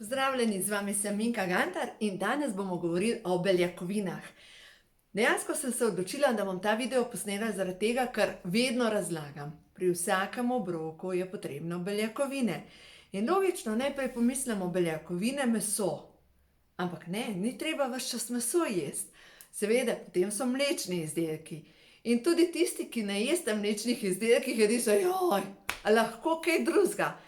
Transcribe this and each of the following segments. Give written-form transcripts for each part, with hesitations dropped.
Pozdravljeni, z vami sem Minka Gantar in danes bomo govorili o beljakovinah. Dejansko sem se odločila, da bom ta video posnela zaradi tega, ker vedno razlagam. Pri vsakem obroku je potrebno beljakovine. In logično najprej pomislimo beljakovine meso. Ampak ne, ni treba ves čas meso jesti. Seveda, potem so mlečni izdelki. In tudi tisti, ki ne jeste mlečnih izdelkih, so, joj, a lahko kaj drugega?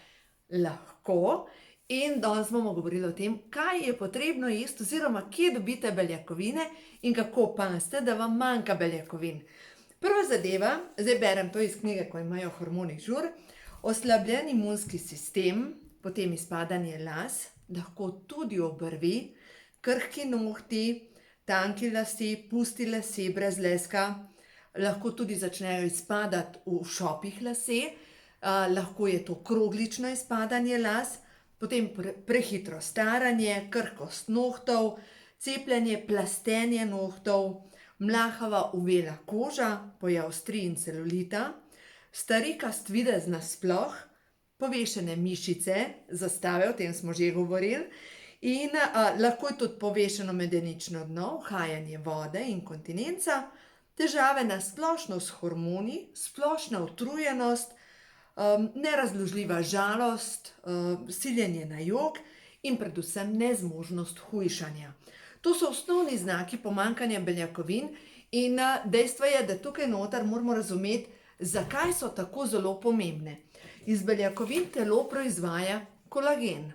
Lahko. In danes bomo govorili o tem, kaj je potrebno jesti oziroma kje dobite beljakovine in kako pazite, da vam manjka beljakovin. Prva zadeva, zdaj berem to iz knjige, ko imajo hormoni žur, oslabljen imunski sistem, potem izpadanje las, lahko tudi obrvi, krhki nohti, tanki lasje, pusti lasje brez leska, lahko tudi začnejo izpadati v šopih lasje, lahko je to kroglično izpadanje las, potem prehitro staranje, krhkost nohtov, cepljenje, plastenje nohtov, mlahava uvela koža, pojav strij in celulita, starikast videz nasploh, povešene mišice, zastave, o tem smo že govorili, in lahko je tudi povešeno medenično dno, uhajanje vode, inkontinenca, težave na splošno s hormoni, splošna utrujenost, nerazložljiva žalost, siljenje na jok in predvsem nezmožnost hujšanja. To so osnovni znaki pomanjkanja beljakovin in dejstvo je, da tukaj noter moramo razumeti, zakaj so tako zelo pomembne. Iz beljakovin telo proizvaja kolagen.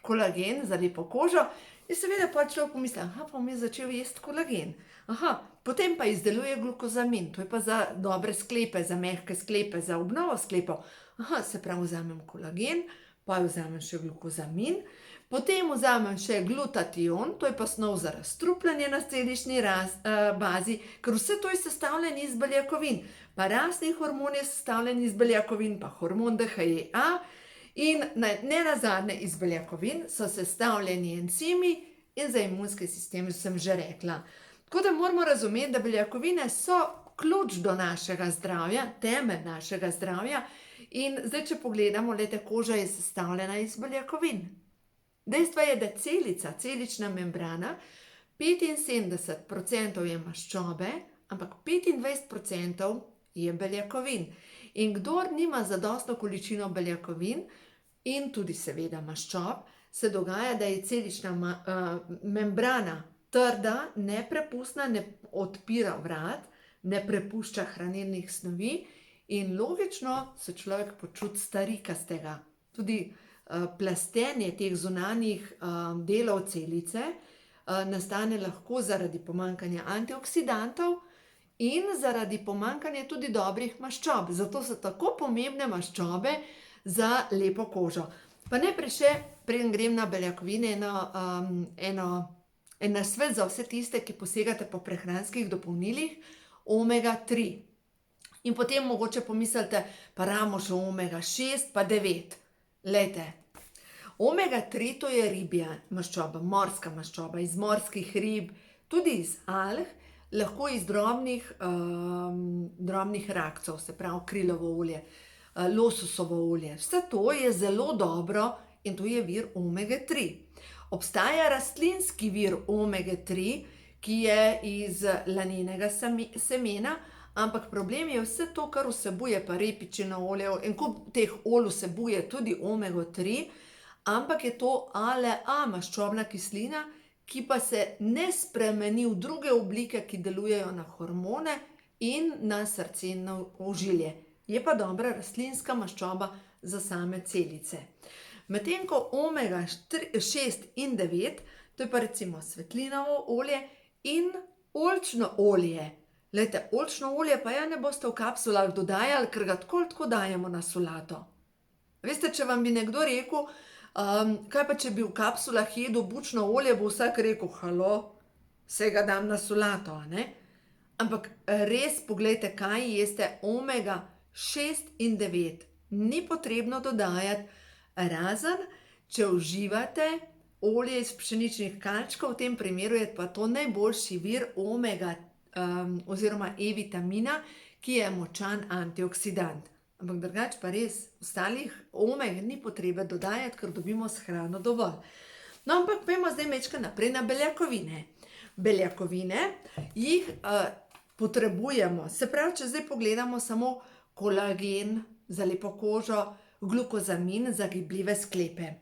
Kolagen za lepo kožo in seveda pa človek pomisli, pa bom jaz začel jesti kolagen. Potem pa izdeluje glukozamin, to je pa za dobre sklepe, za mehke sklepe, za obnovo sklepov. Se pravi, vzamem kolagen, pa vzamem še glukozamin, potem vzamem še glutation, to je pa snov za razstrupljanje na celični bazi, ker vse to je sestavljeno iz beljakovin. Pa rastni hormon je sestavljen iz beljakovin, pa hormon DHEA in nenazadnje iz beljakovin so sestavljeni encimi in za imunski sistem sem že rekla. Tako da moramo razumeti, da beljakovine so ključ do našega zdravja, temelj našega zdravja in zdaj, če pogledamo, koža je sestavljena iz beljakovin. Dejstvo je, da celična membrana, 75% je maščobe, ampak 25% je beljakovin. In kdor nima zadostno količino beljakovin in tudi seveda maščob, se dogaja, da je celična membrana trda, neprepustna, ne odpira vrat, ne prepušča hranilnih snovi in logično se človek počuti starikastega. Tudi plastenje teh zunanjih delov celice nastane lahko zaradi pomanjkanja antioksidantov in zaradi pomanjkanja tudi dobrih maščob. Zato so tako pomembne maščobe za lepo kožo. Pa najprej še, preden grem na beljakovine, en nasvet za vse tiste, ki posegate po prehranskih dopolnilih, omega 3. In potem mogoče pomislite, pa rabimo še omega 6 pa 9. Glejte, omega 3 to je ribja maščoba, morska maščoba, iz morskih rib, tudi iz alg, lahko iz drobnih rakcev, se pravi krilovo olje, lososovo olje. Vse to je zelo dobro in to je vir omega 3. Obstaja rastlinski vir omega 3, ki je iz lanenega semena, ampak problem je vse to, kar vsebuje, pa repičino olje, en kup teh olj vsebuje tudi omega 3, ampak je to ALA maščobna kislina, ki pa se ne spremeni v druge oblike, ki delujejo na hormone in na srce in na ožilje. Je pa dobra rastlinska maščoba za same celice. Medtem ko omega 6 in 9, to je pa recimo svetlinovo olje in oljčno olje. Glejte, oljčno olje pa ne boste v kapsulah dodajali, ker ga tako dajemo na solato. Veste, če vam bi nekdo rekel, kaj pa če bi v kapsulah jedel bučno olje, bo vsak rekel, halo, saj ga dam na solato, Ampak res poglejte, kaj jeste omega 6 in 9. Ni potrebno dodajati, razen, če uživate olje iz pšeničnih kalčkov, v tem primeru je pa to najboljši vir omega oziroma E vitamina, ki je močan antioksidant. Ampak drugače pa res, ostalih omeg ni potrebe dodajati, ker dobimo s hrano dovolj. No, ampak pojdimo zdaj majčkeno naprej na beljakovine. Beljakovine jih potrebujemo. Se pravi, če zdaj pogledamo samo kolagen za lepo kožo, glukozamin za gibljive sklepe.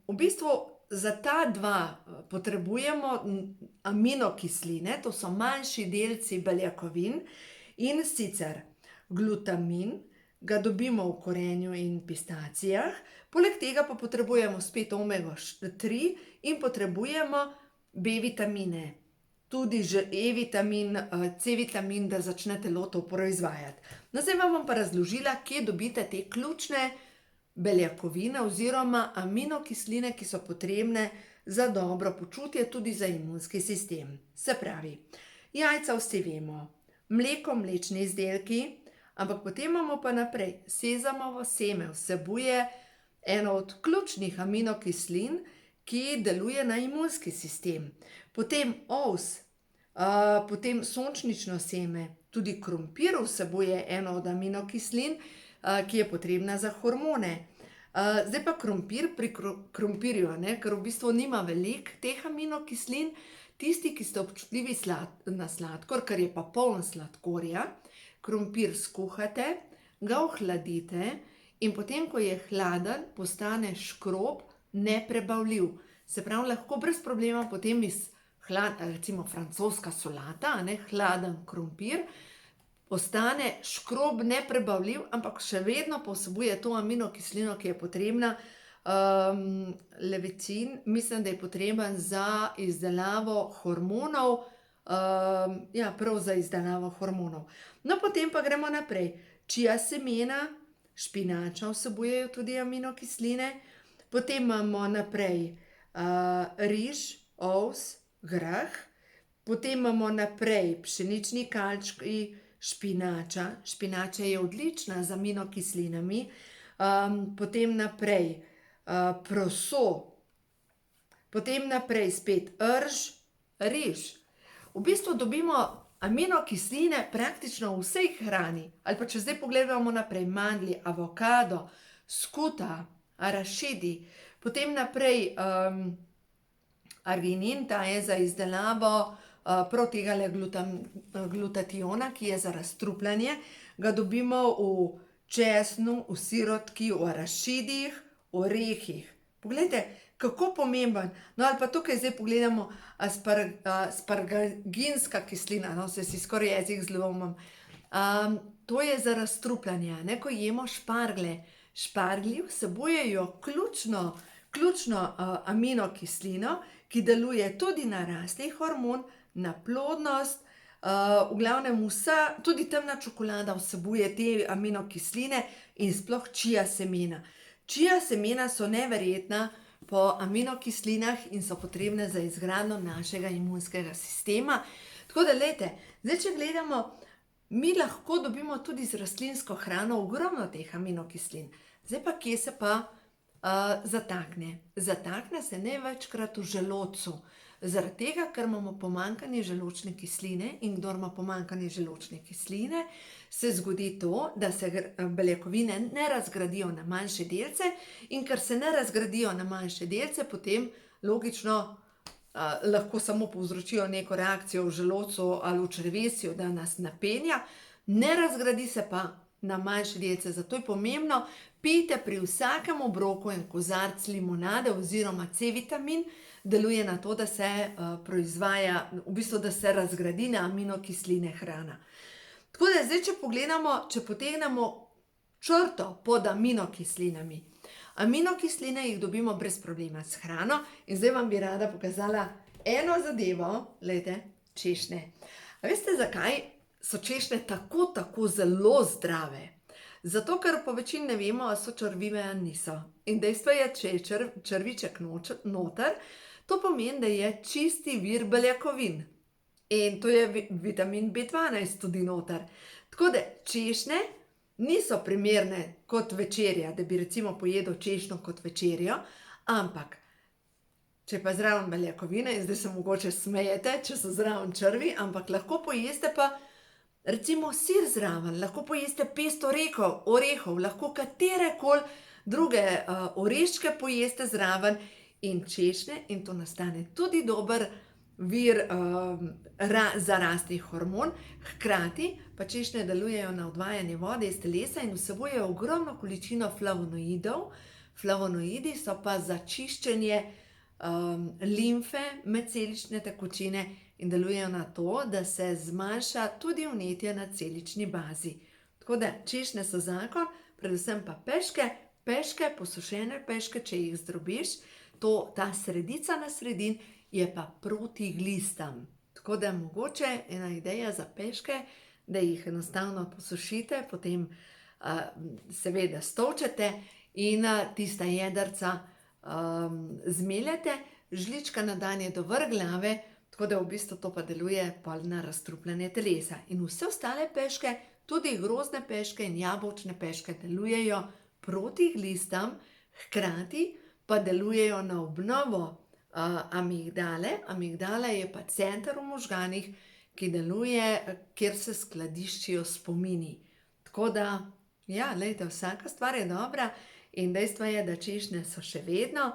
V bistvu za ta dva potrebujemo aminokisline, to so manjši delci beljakovin, in sicer glutamin, ga dobimo v korenju in pistacijah, poleg tega pa potrebujemo spet omego 3 in potrebujemo B-vitamine, tudi že E-vitamin, C-vitamin, da začne telo to proizvajati. No, zdaj vam bom pa razložila, kje dobite te ključne beljakovine oziroma aminokisline, ki so potrebne za dobro počutje, tudi za imunski sistem. Se pravi, jajca vsi vemo, mleko, mlečni izdelki, ampak potem imamo pa naprej sezamovo seme, vsebuje eno od ključnih aminokislin, ki deluje na imunski sistem. Potem ovs, potem sončnično seme, tudi krompir vsebuje eno od aminokislin, ki je potrebna za hormone. Zdaj pa krompir, pri krompirju, ker v bistvu nima veliko teh aminokislin, tisti, ki ste občutljivi na sladkor, ker je pa poln sladkorja, krompir skuhate, ga ohladite in potem, ko je hladen, postane škrob, neprebavljiv. Se pravi, lahko brez problema potem recimo francoska solata, hladen krompir, postane škrob, neprebavljiv, ampak še vedno vsebuje to aminokislino, ki je potrebna. Levicin, mislim, da je potreben za izdelavo hormonov, prav za izdelavo hormonov. No, potem pa gremo naprej. Čija semena, špinača vsebujejo tudi aminokisline, potem imamo naprej riž, ovs, grah, potem imamo naprej pšenični kalčki, špinača. Špinača je odlična z aminokislinami, potem naprej proso, potem naprej spet rž, riž. V bistvu dobimo aminokisline praktično v vsej hrani. Ali pa če zdaj pogledamo naprej, mandlji, avokado, skuta, arašidi, potem naprej arginin, ta je za izdelavo prav tegale glutationa, ki je za razstrupljanje, ga dobimo v česnu, v sirotki, v arašidih, v orehih. Poglejte, kako pomemben. No, ali pa tukaj zdaj pogledamo asparginska kislina, no, se si skoraj jezik zlomim. To je za razstrupljanje, ko jemo šparglje. Šparglji vsebujejo ključno aminokislino, ki deluje tudi na rastni hormon, na plodnost, v glavnem tudi temna čokolada vsebuje te aminokisline in sploh čija semena. Čija semena so neverjetna po aminokislinah in so potrebne za izgradnjo našega imunskega sistema. Tako da, glejte, zdaj če gledamo, mi lahko dobimo tudi z rastlinsko hrano ogromno teh aminokislin. Zdaj pa, kje se pa zatakne? Zatakne se največkrat v želodcu. Zaradi tega, ker imamo pomanjkanje želodčne kisline in kdor ima pomanjkanje želodčne kisline, se zgodi to, da se beljakovine ne razgradijo na manjše delce in ker se ne razgradijo na manjše delce, potem logično lahko samo povzročijo neko reakcijo v želodcu ali v črevesju, da nas napenja, ne razgradi se pa na manjše delce. Zato je pomembno, pijte pri vsakem obroku en kozarec limonade oziroma C-vitamin, deluje na to, da se proizvaja, v bistvu, da se razgradi na aminokisline hrana. Tako da zdaj, če pogledamo, če potegnemo črto pod aminokislinami. Aminokisline jih dobimo brez problema s hrano in zdaj vam bi rada pokazala eno zadevo, glejte, češnje. A veste, zakaj so češnje tako zelo zdrave? Zato, ker po večini ne vemo, ali so črvive ali niso. In dejstvo je, če je črviček noter, to pomeni, da je čisti vir beljakovin. In to je vitamin B12 tudi noter. Tako da češnje niso primerne kot večerja, da bi recimo pojedel češnjo kot večerjo, ampak če pa zraven beljakovine, in zdaj se mogoče smejete, če so zraven črvi, ampak lahko pojeste pa Recimo sir zraven, lahko pojeste pesto orehov, lahko katerekoli druge oreščke pojeste zraven in češnje in to nastane tudi dober vir za rastnih hormon. Hkrati pa češnje delujejo na odvajanje vode iz telesa in vsebujejo ogromno količino flavonoidov. Flavonoidi so pa za čiščenje limfe, medcelične tekočine in delujejo na to, da se zmanjša tudi vnetje na celični bazi. Tako da češnje so zakon, predvsem pa peške, posušene peške, če jih zdrobiš, ta sredica na sredin je pa proti glistam. Tako da mogoče ena ideja za peške, da jih enostavno posušite, potem seveda stolčete in tista jedrca zmeljete, žlička na dan je do vrh glave, tako da v bistvu to pa deluje pol na razstrupljanje telesa. In vse ostale peške, tudi grozdne peške in jabolčne peške delujejo proti glistam, hkrati pa delujejo na obnovo amigdale. Amigdala je pa center v možganih, ki deluje, kjer se skladiščijo spomini. Tako da, ja, glejte, vsaka stvar je dobra in dejstvo je, da češnje so še vedno,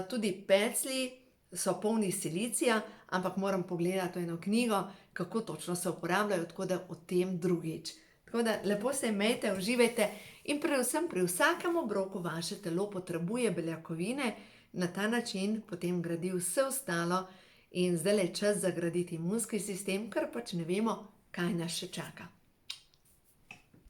tudi peclji so polni silicija, ampak moram pogledati eno knjigo, kako točno se uporabljajo, tako da o tem drugič. Tako da lepo se imejte, uživajte in predvsem pri vsakem obroku vaše telo potrebuje beljakovine, na ta način potem gradi vse ostalo in zdaj je čas za graditi imunski sistem, ker pač ne vemo, kaj nas še čaka.